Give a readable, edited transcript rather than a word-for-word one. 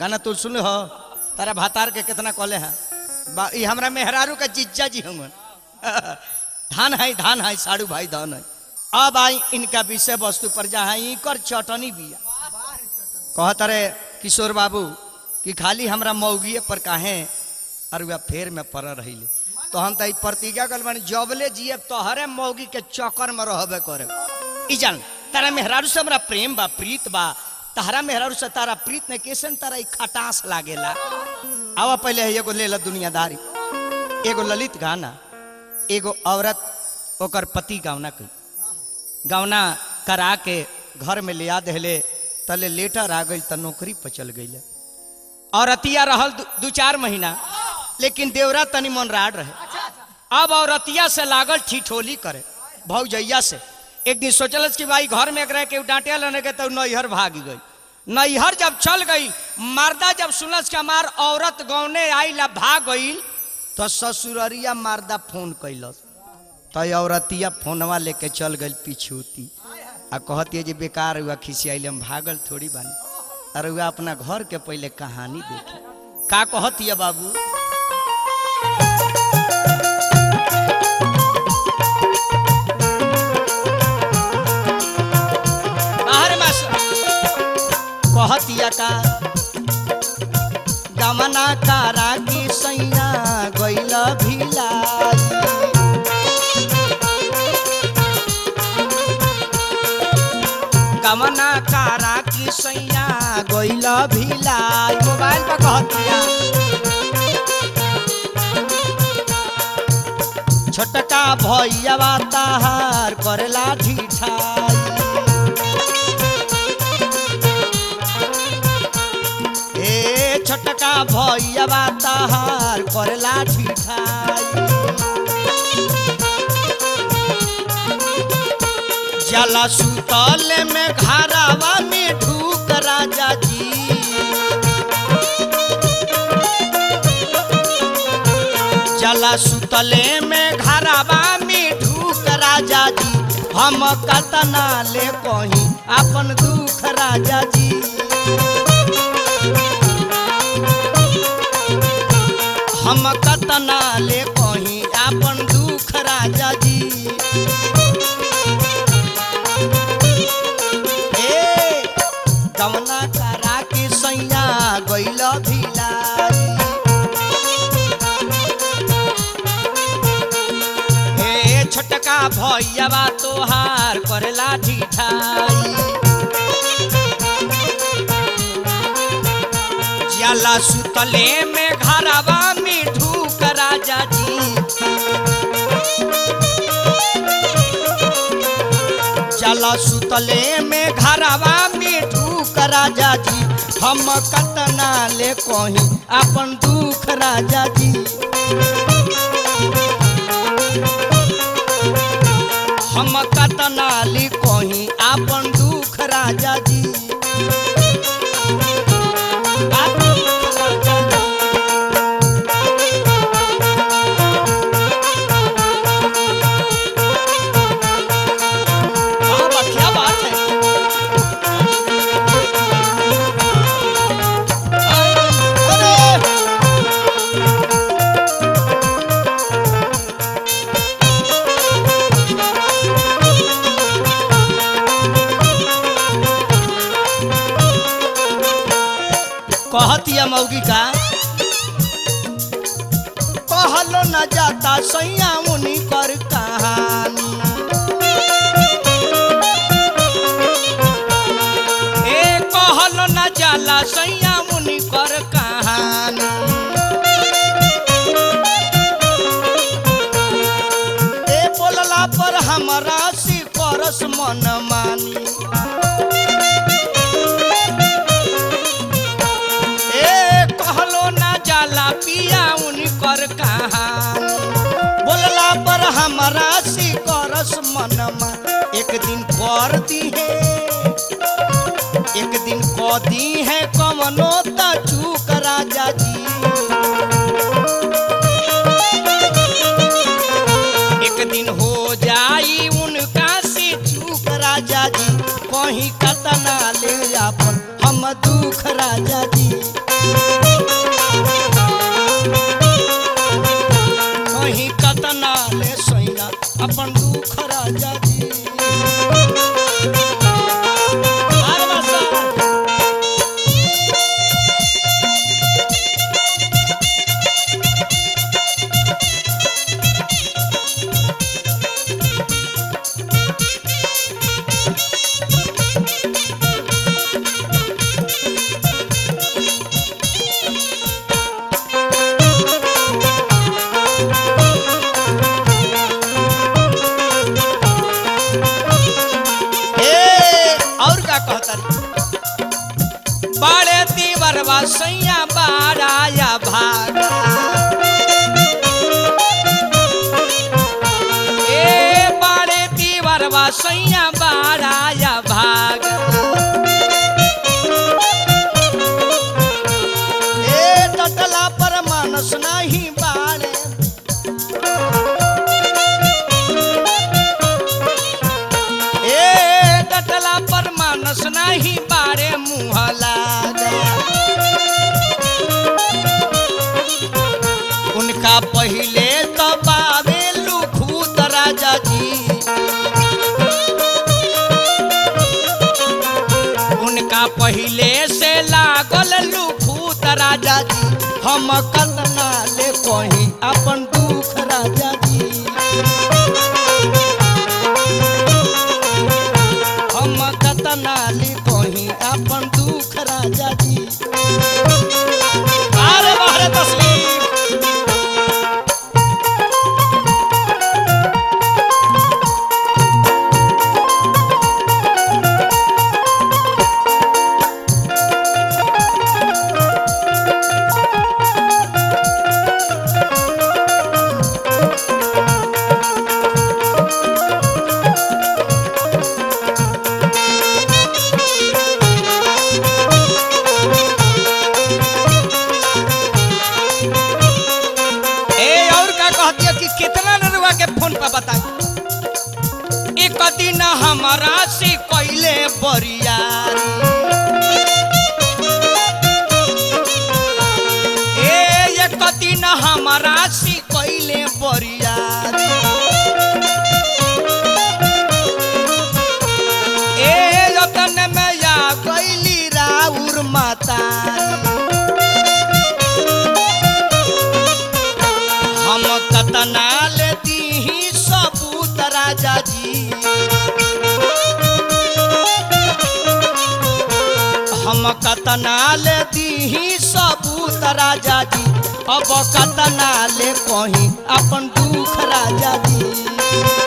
गाना तू सुन हो तारा भातार के कितना कॉले है ये हमरा मेहरारू का जीजा जी हम धान है साड़ू भाई धान है। अब आई इनका विषय वस्तु पर जहाँ इकर चटनी बिया कहत रे किशोर बाबू कि खाली हमरा मौगिए पर काहे और वह फेर में पड़ रही तो हम तो प्रतिज्ञा कर बनी जबले जिए तोहरे मौगी के चक्कर में रहबे करे। ई जान तारा मेहरारू से हमरा प्रेम बा प्रीत बा तारा मेहरारू से तारा प्रीत ने कैसे तारा खटास लागेला। आवा पहले एगो ले ला दुनियादारी एगो ललित गाना एगो औरत ओकर पति गावना कई गावना करा के घर में लिया देले तले लेटर आ गई त नौकरी पर चल गई औरतिया रहल 2-4 महीना लेकिन देवरा तनी मन राड रहे। अब औरतिया से लागल ठिठोली करे भौजैया से एक दिन सोचल कि भाई घर में रह के डांटे लेने के तो नैहर भाग गई। नैहर जब चल गई मर्दा जब सुनस के हमार औरत गौने आई ला भाग गई तो ससुररिया मर्दा फोन कैलस तो औरतिया फोनवा लेके चल गई पीछूती आ कहती जे बेकार हुआ खिसियाइले हम भागल थोड़ी बानी अरे वह अपना घर के पहले कहानी देखे का कहती है बाबू। कहतिया का गमना कारा की सैया गइल भिलाई गमना कारा की सैया गइल भिलाई मोबाइल पर कहतिया छोटका भैया ताहार करेला ढिठाई छोटका भैया ताहार करेला ढिठाई जला सुतल में घरावा में ढूक राजा जी जला सुतले में घरावा में ढूक राजा जी हम कतना ले कहीं अपन दुख राजा जी हम कतना ले कहीं अपन दुख राजा जी। ए गमना करा के सैया गइल भिलाई हे छोटका भैया तोहार करेला ढिठाई जला सुतले में घरवा में ढूक राजा जी जला सुतले में घरवा में ढूक राजा जी हम कतना ले कहीं अपन दुख राजा जी हम कतना ले कहीं अपन दुख राजा जी। कहतिया मौगी का कहलो न जाता सैया मुनि कर कहानी ए कहलो न जाला सैया मुनि कर कहानी ए बोलला पर हमरा से करस मन मानी पिया उनकर कहानी बोलला पर हमरा से करस मनमा एक दिन कर दी है कमनो त चूक राजा जी एक दिन हो जाई उनका से चूक राजा जी कहीं कतना ले अपन हम दुख राजा जी कहीं कतना ले सैया अपन दुख राजा जी। अरे बसा। बाड़े तीवरवा सैया बाराया भागा ए बाड़े तीवरवा सैया बाराया भागा ए टटला पर मानस नहीं बाड़े ए टटला पर मानस नहीं बाड़े मुँह लागा उनका पहले तो बावे लुखूत राजा जी उनका पहले से लागल लुखूत राजा जी हम कतना ले कहीं अपन दुख राजा जी हम कतना ले कहीं अपन दुख राजा जी। अरे बाहर तस्वीर फोन पर बताई एक दिन हमारा से कोइले बरियारी एक दिन हमारा से कोइले बरियारी रतन में या कोइली राउर माता हम कतना लेती ही सबूत राजा जी हम कतना लेती ही सबूत राजा जी अब कतना ले कहीं अपन दुख राजा जी।